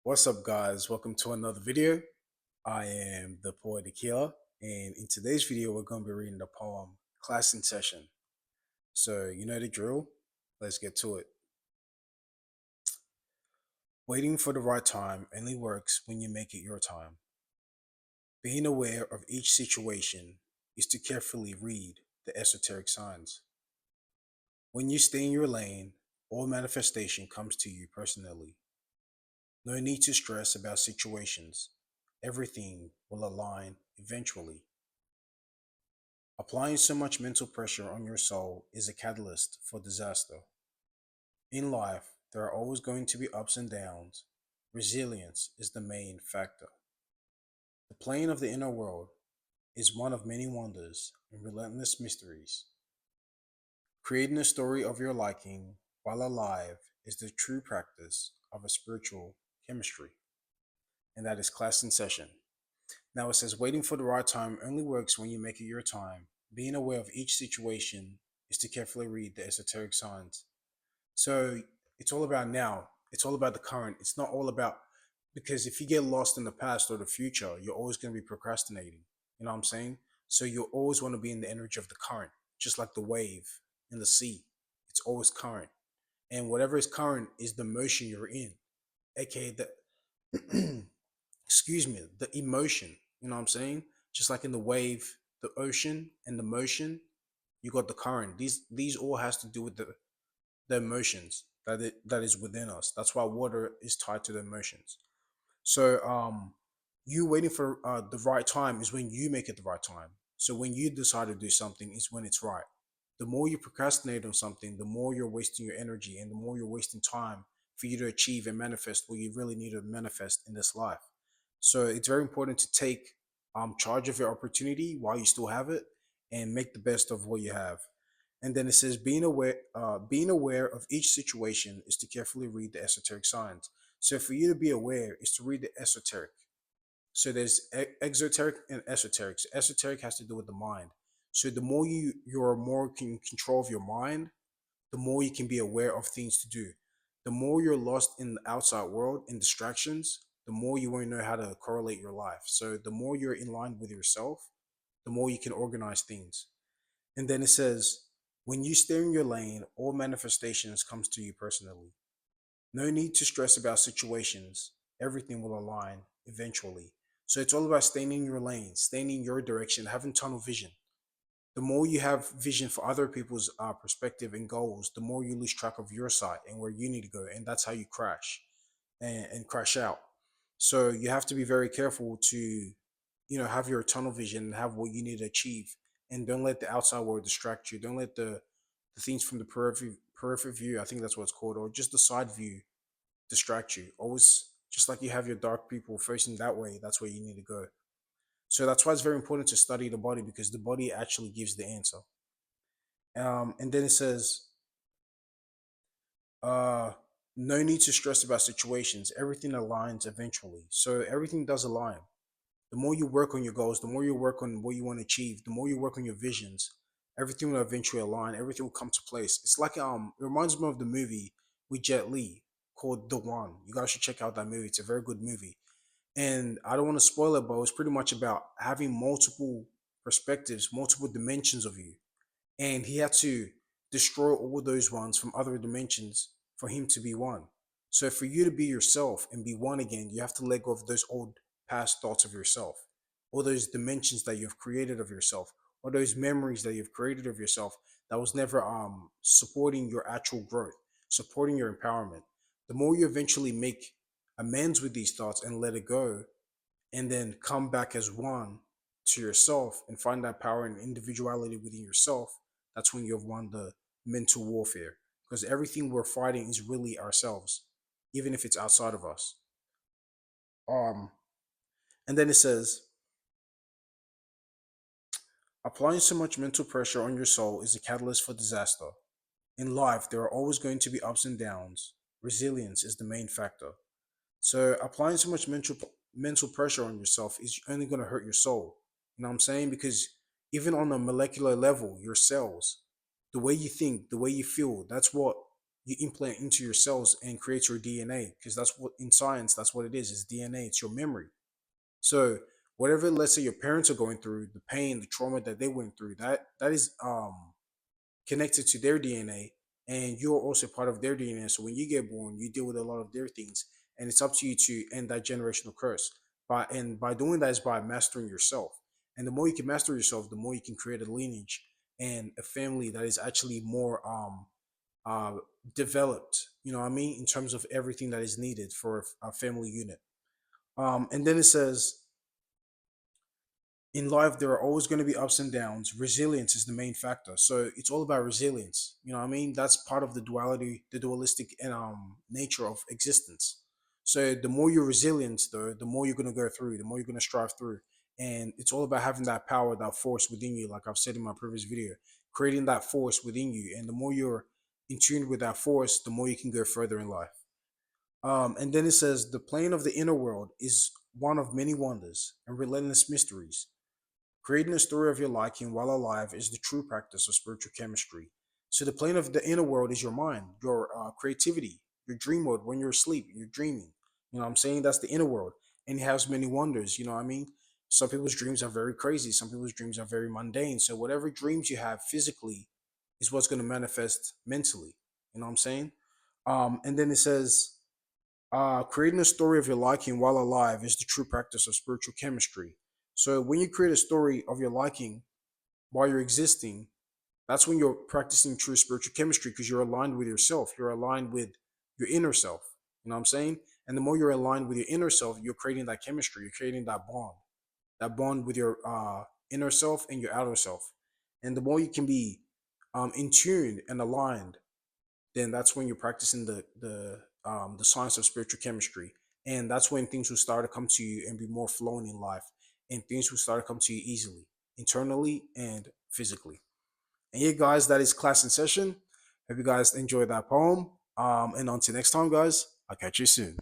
What's up, guys? Welcome to another video. I am the poet Akila, and in today's video, we're going to be reading the poem Class in Session. So, you know the drill. Let's get to it. Waiting for the right time only works when you make it your time. Being aware of each situation is to carefully read the esoteric signs. When you stay in your lane, all manifestation comes to you personally. No need to stress about situations. Everything will align eventually. Applying so much mental pressure on your soul is a catalyst for disaster. In life, there are always going to be ups and downs. Resilience is the main factor. The plane of the inner world is one of many wonders and relentless mysteries. Creating a story of your liking while alive is the true practice of a spiritual chemistry, and that is Class in Session. Now it says, waiting for the right time only works when you make it your time. Being aware of each situation is to carefully read the esoteric signs. So it's all about now. It's all about the current. It's not all about, because if you get lost in the past or the future, you're always going to be procrastinating. You know what I'm saying? So you always want to be in the energy of the current, just like the wave in the sea. It's always current. And whatever is current is the motion you're in, aka the excuse me, the emotion. You know what I'm saying? Just like in the wave, the ocean, and the motion, you got the current. These all has to do with the emotions that is within us. That's why water is tied to the emotions. So you waiting for the right time is when you make it the right time. So when you decide to do something is when it's right. The more you procrastinate on something, the more you're wasting your energy and the more you're wasting time for you to achieve and manifest what you really need to manifest in this life. So it's very important to take charge of your opportunity while you still have it and make the best of what you have. And then it says, being aware of each situation is to carefully read the esoteric signs. So for you to be aware is to read the esoteric. So there's exoteric and esoteric. So esoteric has to do with the mind. So the more you're more in control of your mind, the more you can be aware of things to do. The more you're lost in the outside world in distractions, the more you won't know how to correlate your life. So the more you're in line with yourself, the more you can organize things. And then it says, when you stay in your lane, all manifestations comes to you personally. No need to stress about situations. Everything will align eventually. So it's all about staying in your lane, staying in your direction, having tunnel vision. The more you have vision for other people's perspective and goals, the more you lose track of your side and where you need to go. And that's how you crash and crash out. So you have to be very careful to, have your tunnel vision and have what you need to achieve. And don't let the outside world distract you. Don't let the things from the peripheral view, I think that's what it's called, or just the side view distract you. Always, just like you have your dark people facing that way, that's where you need to go. So that's why it's very important to study the body, because the body actually gives the answer. And then it says, uh, no need to stress about situations. Everything aligns eventually. So everything does align. The more you work on your goals, the more you work on what you want to achieve, the more you work on your visions, everything will eventually align. Everything will come to place. It's like it reminds me of the movie with Jet Li called The One. You guys should check out that movie. It's a very good movie. And I don't want to spoil it, but it's pretty much about having multiple perspectives, multiple dimensions of you. And he had to destroy all those ones from other dimensions for him to be one. So for you to be yourself and be one again, you have to let go of those old past thoughts of yourself, all those dimensions that you've created of yourself, or those memories that you've created of yourself that was never supporting your actual growth, supporting your empowerment. The more you eventually make amends with these thoughts and let it go, and then come back as one to yourself and find that power and individuality within yourself, that's when you've won the mental warfare. Because everything we're fighting is really ourselves, even if it's outside of us. Um, and then it says, applying so much mental pressure on your soul is a catalyst for disaster. In life, there are always going to be ups and downs. Resilience is the main factor. So applying so much mental pressure on yourself is only going to hurt your soul. You know what I'm saying? Because even on a molecular level, your cells, the way you think, the way you feel, that's what you implant into your cells and create your DNA, because that's what in science, that's what it is DNA. It's your memory. So whatever, let's say your parents are going through, the pain, the trauma that they went through, that is connected to their DNA, and you're also part of their DNA. So when you get born, you deal with a lot of their things, and it's up to you to end that generational curse. By doing that is by mastering yourself. And the more you can master yourself, the more you can create a lineage and a family that is actually more uh developed. You know what I mean, in terms of everything that is needed for a family unit. And then it says, in life there are always going to be ups and downs. Resilience is the main factor, so it's all about resilience. You know what I mean, that's part of the duality, the dualistic and nature of existence. So the more you're resilient, the more you're going to go through, the more you're going to strive through. And it's all about having that power, that force within you, like I've said in my previous video, creating that force within you. And the more you're in tune with that force, the more you can go further in life. And then it says, the plane of the inner world is one of many wonders and relentless mysteries. Creating a story of your liking while alive is the true practice of spiritual chemistry. So the plane of the inner world is your mind, your creativity, your dream mode when you're asleep, you're dreaming. You know what I'm saying? That's the inner world. And it has many wonders, you know what I mean? Some people's dreams are very crazy. Some people's dreams are very mundane. So whatever dreams you have physically is what's going to manifest mentally. You know what I'm saying? And then it says, creating a story of your liking while alive is the true practice of spiritual chemistry. So when you create a story of your liking while you're existing, that's when you're practicing true spiritual chemistry, because you're aligned with yourself. You're aligned with your inner self. You know what I'm saying? And the more you're aligned with your inner self, you're creating that chemistry. You're creating that bond with your inner self and your outer self. And the more you can be in tune and aligned, then that's when you're practicing the science of spiritual chemistry, and that's when things will start to come to you and be more flowing in life, and things will start to come to you easily, internally and physically. And yeah, guys, that is class in session. Hope you guys enjoyed that poem. And until next time, guys, I'll catch you soon.